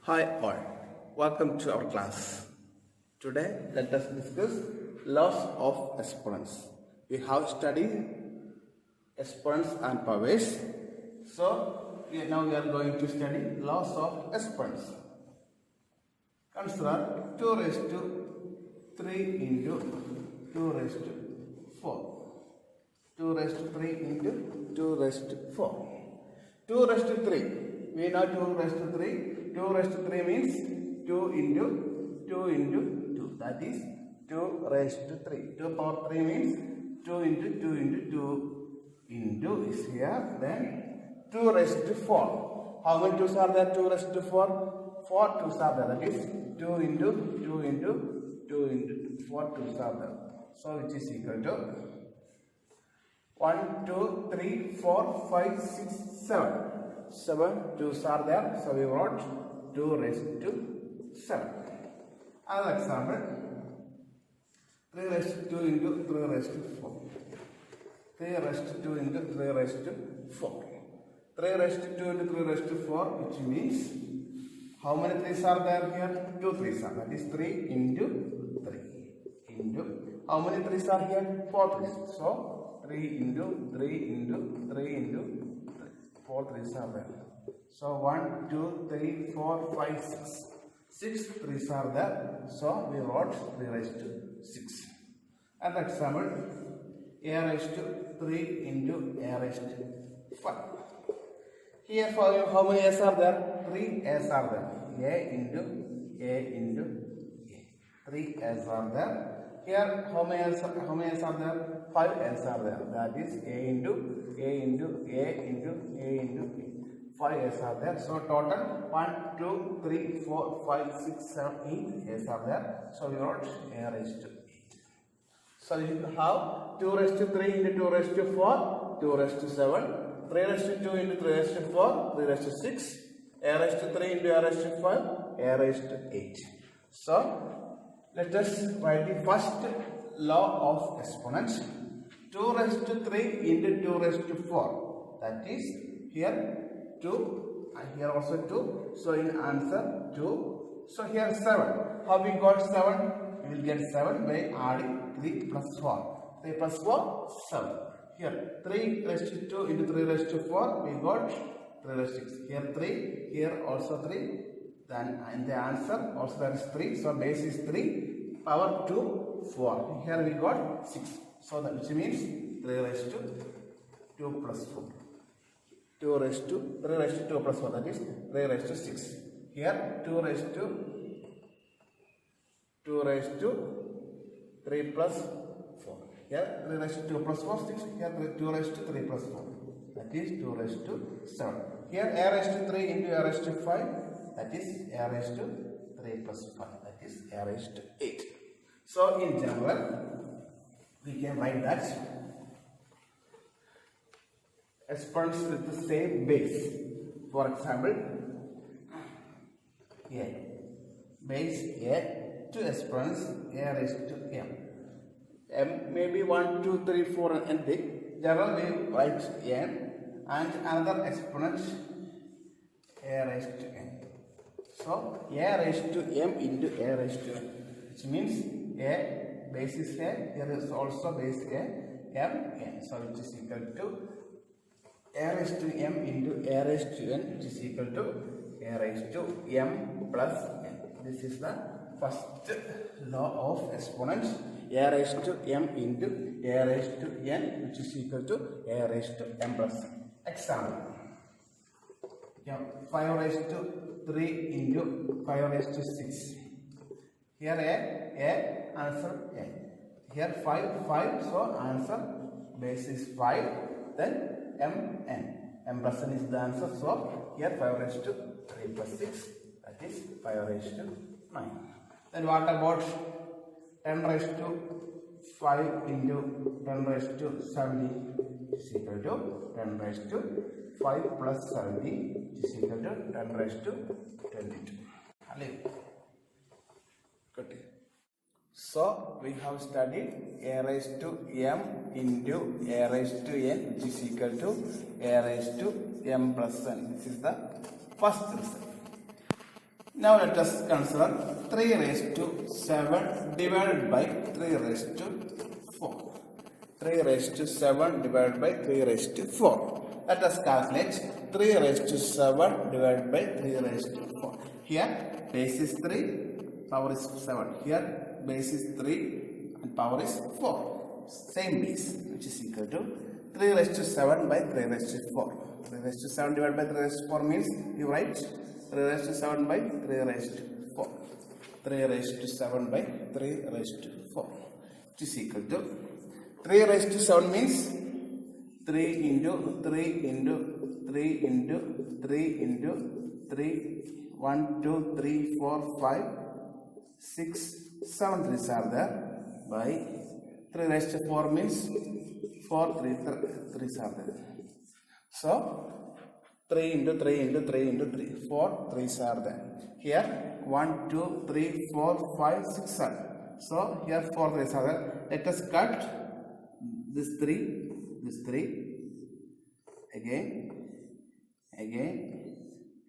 Hi all, welcome to our class. Today let us discuss laws of exponents. We have studied exponents and powers. So now we are going to study laws of exponents. Consider 2 raised to 3 into 2 raised to 4. 2 raised to 3 into 2 raised to 4. 2 raised to 3. We know 2 raised to 3. 2 raised to 3 means 2 into 2 into 2. That is 2 raised to 3. 2 power 3 means 2 into 2 into 2 into is here. Then 2 raised to 4. How many 2's are there? 2 raised to 4. 4 2's are there. That is 2 into 2 into 2 into 2. 4 2's are there. So which is equal to 1, 2, 3, 4, 5, 6, 7. 7 2's are there. So we wrote 2 raised to 7. Another example. 3 raised to 2 into 3 raised to 4. 3 raised to 2 into 3 raised to 4. 3 raised to 2 into 3 raised to 4, which means how many 3's are there here? 2 3's are. That is 3 into 3 into how many 3's are here? 4 3's. So 3 into 3 into 3 into 3. 4 3's are there. So 1, 2, 3, 4, 5, 6. 6 3's are there. So we wrote 3 raised to 6. And example, a raised to 3 into a raised to 5. Here for you, how many a's are there? 3 a's are there. A into a into a. 3 a's are there. Here how many a's are there? 5 a's are there. That is a into a into a into a into a. 5 a's are there. So total 1, 2, 3, 4, 5, 6, 7, 8 a's are there. So we wrote a raised to 8. So you have 2 raised to 3 into 2 raised to 4, 2 raised to 7, 3 raised to 2 into 3 raised to 4, 3 raised to 6, a raised to 3 into a raised to 5, a raised to 8. So let us write the first law of exponents. 2 raised to 3 into 2 raised to 4. That is here 2 and here also 2. So in answer 2. So here 7. How we got 7? We will get 7 by adding 3 plus 4. 3 plus 4, 7. Here 3 raised to 2 into 3 raised to 4. We got 3 raised to 6. Here 3. Here also 3. Then in the answer also there is 3. So base is 3. Power 2, 4. Here we got 6. So that which means 3 raised to 2 plus 4. 2 raised to 3 raised to 2 plus 4, that is 3 raised to 6. Here 2 raised to 3 plus 4. Here 3 raised to 2 plus 4, 6. Here 2 raised to 3 plus 4. That is 2 raised to 7. Here a raised to 3 into a raised to 5. That is a raised to 3 plus 5. That is a raised to 8. So in general, we can write that exponents with the same base. For example, a base a to exponents a raised to m. M may be 1, 2, 3, 4 and anything. Generally we write n and another exponent a raised to n. So a raised to m into a raised to n, which means a base is a, here is also base a, m n. So which is equal to a raised to m into a raised to n, which is equal to a raised to m plus n. This is the first law of exponents. A raised to m into a raised to n, which is equal to a raised to m plus n. Example. 5 raised to 3 into 5 raised to 6. Here a answer a. Here 5, so answer base is 5. Then m n. M plus n is the answer. So here 5 raised to 3 plus 6. That is 5 raised to 9. Then what about 10 raised to 5 into 10 raised to 70 is equal to 10 raised to 5 plus 70 is equal to 10 raised to 22. So we have studied a raised to m into a raised to n, which is equal to a raised to m plus n. This is the first result. Now let us consider 3 raised to 7 divided by 3 raised to 4. 3 raised to 7 divided by 3 raised to 4. Let us calculate 3 raised to 7 divided by 3 raised to 4. Here base is 3, power is 7. Here base is 3 and power is 4. Same base, which is equal to 3 raised to 7 by 3 raised to 4. 3 raised to 7 divided by 3 raised to 4 means you write 3 raised to 7 by 3 raised to 4. 3 raised to 7 by 3 raised to 4. Which is equal to 3 raised to 7 means 3 into 3 into 3 into 3 into 3. 1, 2, 3, 4, 5, 6, 7 3s are there by 3 raised to 4 means 4 3s are there. So 3 into 3 into 3 into 3, 4 3s are there. Here 1, 2, 3, 4, 5, 6, 7. So here 4 3s are there. Let us cut this 3, again.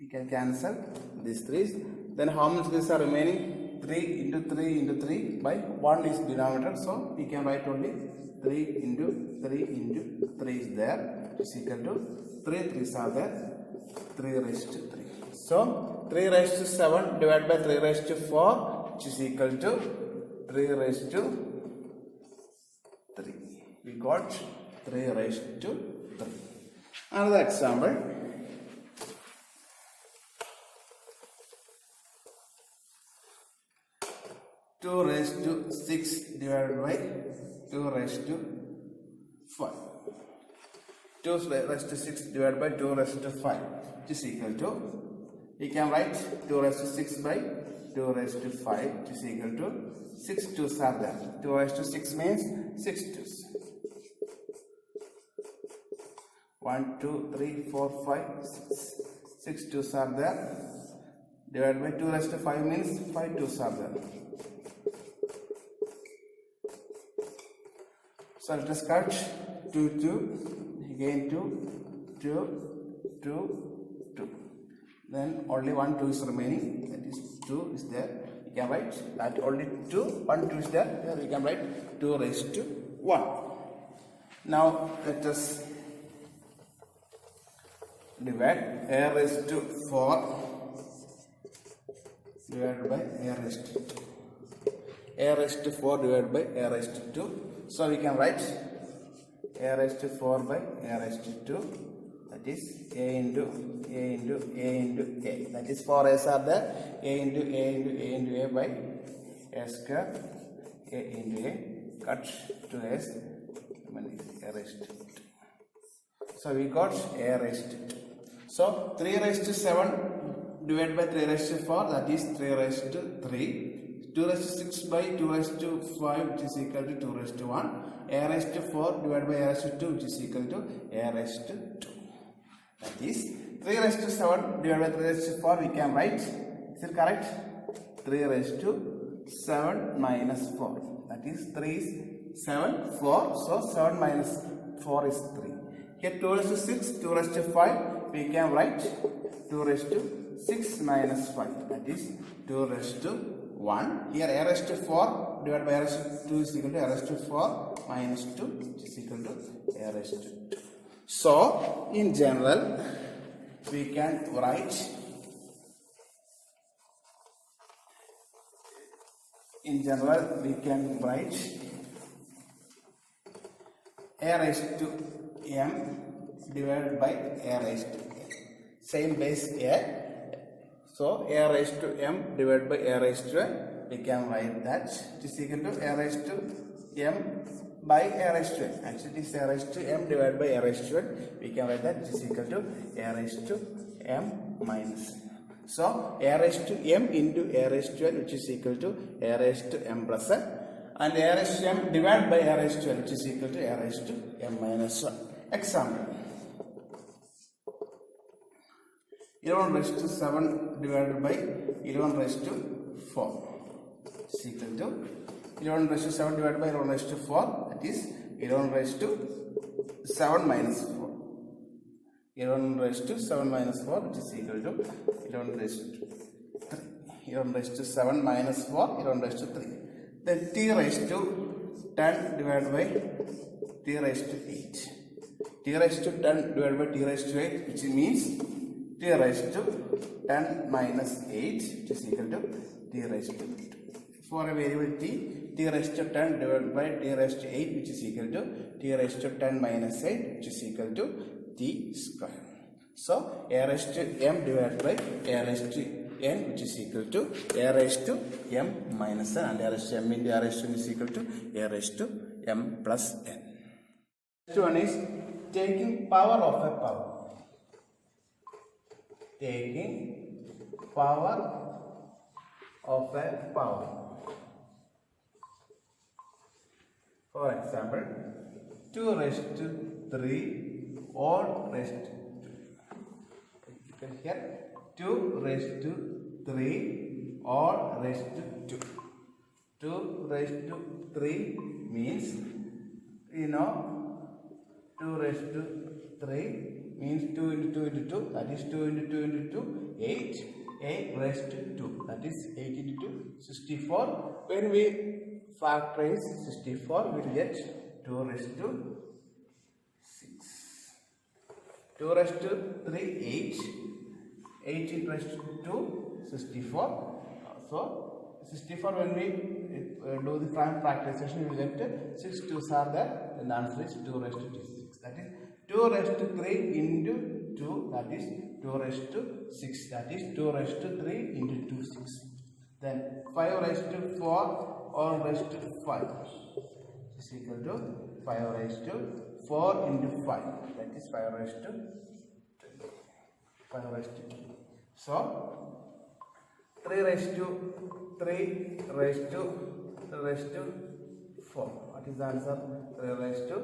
We can cancel these 3s. Then how many 3s are remaining? 3 into 3 into 3 by 1 is denominator. So we can write only 3 into 3 into 3 is there. Is equal to 3 3s are there. 3 raised to 3. So 3 raised to 7 divided by 3 raised to 4, which is equal to 3 raised to 3. We got 3 raised to 3. Another example. 2 raised to 6 divided by 2 raised to 5. 2 raised to 6 divided by 2 raised to 5, which is equal to, we can write 2 raised to 6 by 2 raised to 5, which is equal to 6 2s are there. 2 raised to 6 means 6 2s. 1, 2, 3, 4, 5, 6. 6 2s are there. Divided by 2 raised to 5 means 5 2s are there. So let us cut 2, 2, again 2, 2, 2, 2. Then only 1 2 is remaining, that is 2 is there. We can write that only 2, 1 2 is there. Here we can write 2 raised to 1. Now let us divide a raised to 4 divided by a raised to 2. A raised to 4 divided by a raised to 2. So we can write a raised to 4 by a raised to 2, that is a into a into a into a, that is 4 a's are there. A into a into a into a by a square, a into a, cut 2 a's, a raised to 2. So we got a raised to 2. So 3 raised to 7 divided by 3 raised to 4, that is 3 raised to 3. 2 raised to 6 by 2 raised to 5, which is equal to 2 raised to 1. A raised to 4 divided by a raised to 2, which is equal to a raised to 2. That is 3 raised to 7 divided by 3 raised to 4, we can write, is it correct? 3 raised to 7 minus 4. That is 3 is 7, 4. So 7 minus 4 is 3. Here 2 raised to 6, 2 raised to 5, we can write 2 raised to 6 minus 5. That is 2 raised to 1. Here a raised to 4 divided by a raised to 2 is equal to a raised to 4 minus 2, which is equal to a raised to 2. So in general we can write a raised to m divided by a raised to n. Same base a. So a raised to m divided by a raised to n, we can write that it is equal to a raised to m by a raised to n. Actually it is a raised to m divided by a raised to n. We can write that it is equal to a raised to m minus n. So a raised to m into a raised to n, which is equal to a raised to m plus n, and a raised to m divided by a raised to n, which is equal to a raised to m minus 1. Example. 11 raised to 7 divided by 11 raised to 4 is equal to 11 raised to 7 divided by 11 raised to 4, that is 11 raised to 7 minus 4. 11 raised to 7 minus 4, which is equal to 11 raised to 3. 11 raised to 7 minus 4, 11 raised to 3. Then t raised to 10 divided by t raised to 8. T raised to 10 divided by t raised to 8, which means t raised to 10 minus 8, which is equal to t raised to 2. For a variable t raised to 10 divided by t raised to 8, which is equal to t raised to 10 minus 8, which is equal to t square. So a raised to m divided by a raised to n, which is equal to a raised to m minus n, and a raised to m into a raised to n is equal to a raised to m plus n. Next one is taking power of a power. Taking power of a power. For example, 2 raised to 3 all raised to 2. You can hear 2 raised to 3 all raised to 2. 2 raised to 3 means, you know, 2 raised to 3 means 2 into 2 into 2, that is 2 into 2 into 2, 8. 8 raised to 2, that is 8 into 2, 64. When we factorize 64, we will get 2 raised to 6. 2 raised to 3, 8. 8 into raised to 2, 64. So 64, when we do the prime factorization, we will get 6 2s are there, and the answer is 2 raised to 6. That is 2 raised to 3 into 2, that is 2 raised to 6, that is 2 raised to 3 into 2, 6. Then 5 raised to 4 all raised to 5 is equal to 5 raised to 4 into 5, that is 5 raised to 2. 5 raised to 2. So 3 raised to 3 raised to 4. What is the answer? 3 raised to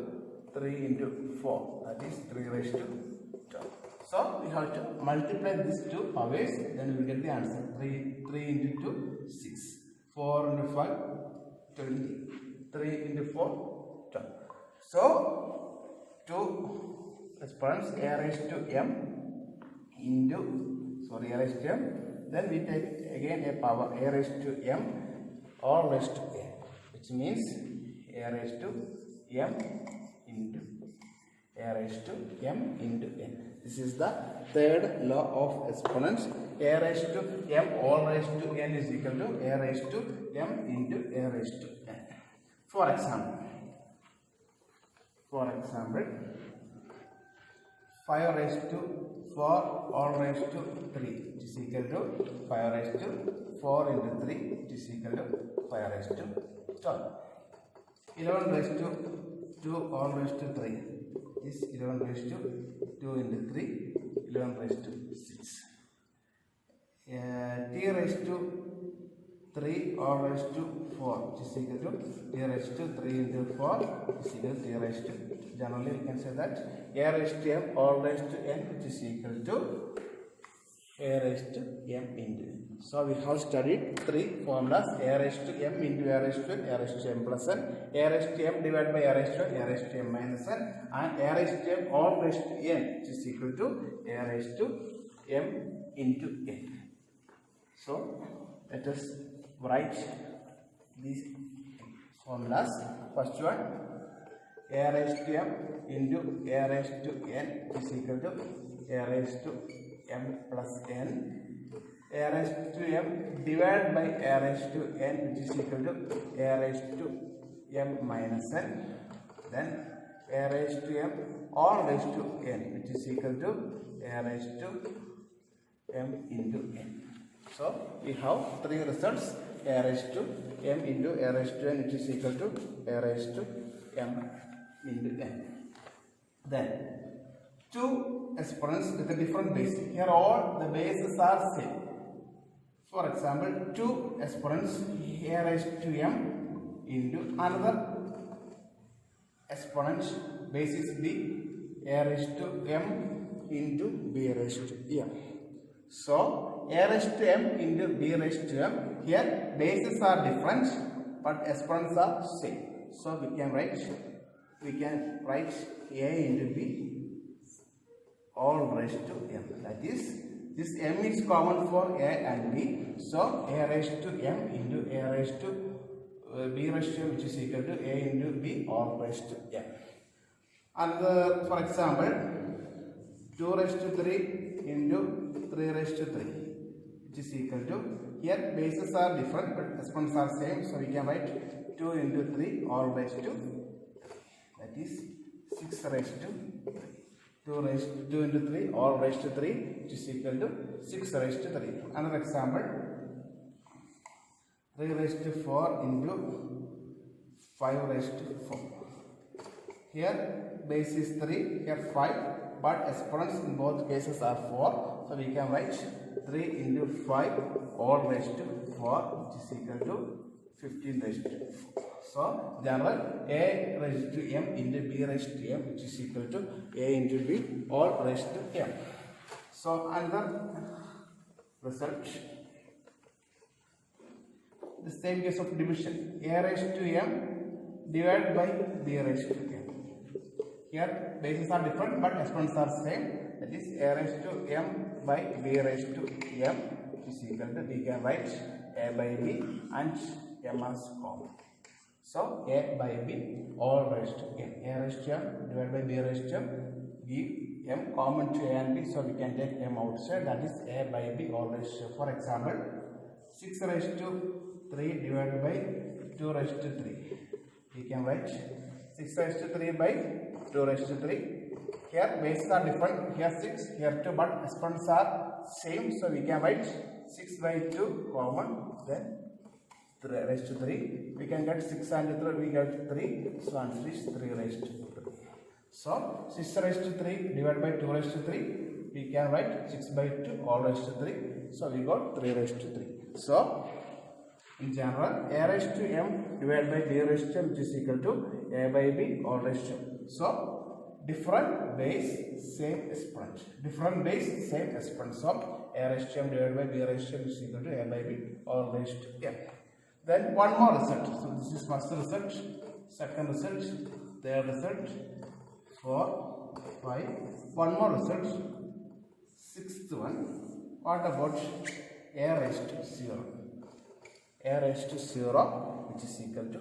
3 into 4, that is 3 raised to 12. So we have to multiply these two powers, then we will get the answer. 3 into 2, 6. 4 into 5, 20. 3 into 4, 12. So 2 exponents a raised to m into, a raised to m. Then we take again a power a raised to m or raised to n, which means a raised to m into a raised to m into n. This is the third law of exponents. A raised to m all raised to n is equal to a raised to m into a raised to n. For example, 5 raised to 4 all raised to 3 is equal to 5 raised to 4 into 3, which is equal to 5 raised to 12. 11 raised to 2 all raised to 3 is 11 raised to 2 into 3, 11 raised to 6. T raised to 3 all raised to 4, which is equal to t raised to 3 into 4 is equal to t raised to. Generally, we can say that a raised to m all raised to n, which is equal to a raised to m into n. So we have studied 3 formulas: a raised to m into a raised to n, a raised to m plus n, a raised to m divided by a raised to n, a raised to m minus n, and a raised to m all raised to n, which is equal to a raised to m into n. So let us write these formulas. First one, a raised to m into a raised to n is equal to a raised to m plus n. A raised to m divided by a raised to n, which is equal to a raised to m minus n. Then a raised to m all raised to n, which is equal to a raised to m into n. So we have 3 results: a raised to m into a raised to n, which is equal to a raised to m into n. Then 2 exponents with a different base. Here all the bases are same. For example, 2 exponents a raised to m into another exponent base is b, a raised to m into b raised to m. So a raised to m into b raised to m. Here bases are different, but exponents are same. So we can write a into b all raised to m. That is This m is common for a and b. So a raised to m into a raised to b raised to m, which is equal to a into b all raised to m. And for example, 2 raised to 3 into 3 raised to 3, which is equal to, here bases are different but exponents are same, so we can write 2 into 3 all raised to, that is 6 raised to 3. 2 into 3 all raised to 3, which is equal to 6 raised to 3. Another example, 3 raised to 4 into 5 raised to 4. Here base is 3, here 5, but exponents in both cases are 4, so we can write 3 into 5 all raised to 4, which is equal to 15 raised to 4. So general a raised to m into b raised to m, which is equal to a into b all raised to m. So another result, the same case of division, a raised to m divided by b raised to m. Here bases are different but exponents are same, that is a raised to m by b raised to m, which is equal to, we can write a by b and m as common. So a by b all raised to m. A raised to m divided by b raised to m, give m common to a and b, so we can take m outside, that is a by b all raised to m. For example, 6 raised to 3 divided by 2 raised to 3. We can write 6 raised to 3 by 2 raised to 3. Here bases are different, here 6, here 2, but exponents are same, so we can write 6 by 2 common, then 3 raised to 3. We can get 6 and 3, we get 3, so answer is 3 raised to 3. So 6 raised to 3 divided by 2 raised to 3, we can write 6 by 2 all raised to 3, so we got 3 raised to 3. So in general, a raised to m divided by b raised to m, which is equal to a by b all raised to m. So different base, same exponent. Different base, same exponent. So a raised to m divided by b raised to m is equal to a by b all raised to m. Then one more result. So this is first result, second result, third result, 4, 5. One more result, sixth one. What about a raised to 0? A raised to 0, which is equal to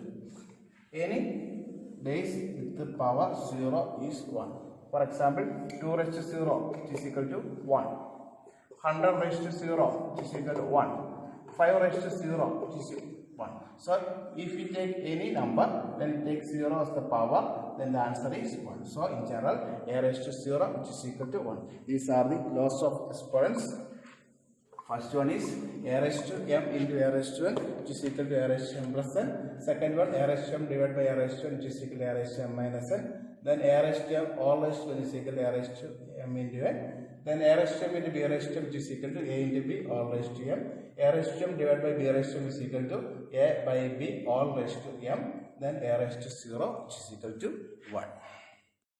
any base with the power 0 is 1. For example, 2 raised to 0, which is equal to 1. 100 raised to 0, which is equal to 1. 5 raised to 0, which is 1. So if we take any number, then it takes 0 as the power, then the answer is 1. So in general, a raised to 0, which is equal to 1. These are the laws of exponents. First one is a raised to m into a raised to n, which is equal to a raised to m plus n. Second one, a raised to m divided by a raised to n, which is equal to a raised to m minus n. Then a raised to m all raised to n is equal to a raised to m into n. Then a raised to m into b raised to m, which is equal to a into b all raised to m. A raised to m divided by b raised to m is equal to a by b all raised to m. Then a raised to 0, which is equal to 1.